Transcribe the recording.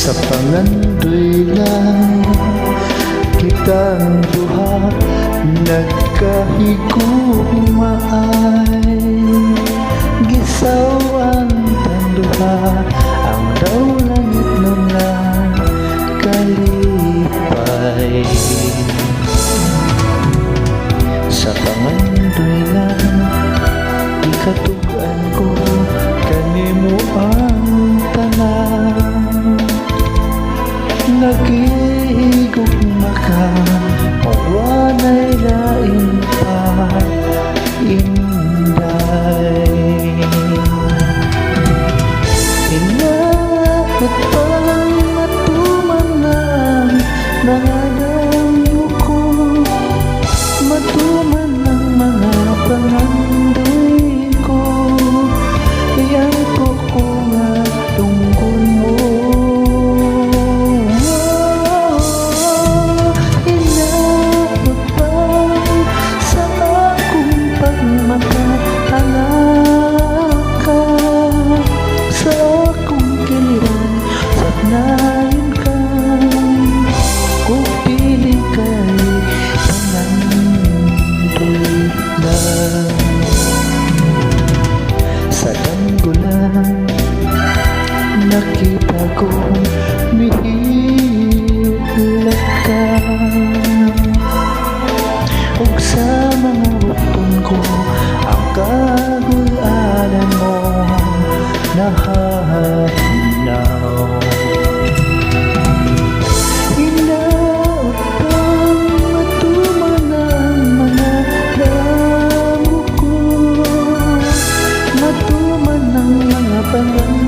Sa pangandoy lang kitang duha nagkahigugmaay, gisawan tang duha ang daw langit nun nga kalipay. Sa pangandoy lang ikatugan ko kanimo ang tanan, nagigugma ka mawanay lain pa inday. Inaot pang matuman ang mga damyo ko, matuman ang mga pangandoy ko, iyan ko nga tungkol mo. Nayon ka, kung piling kay pangandoy lang. Sa tanggulan nakita ko mihilak ka, ug sa mga bukton ko ang kagulanan mo nahahinaw. Matuman ang mga pangan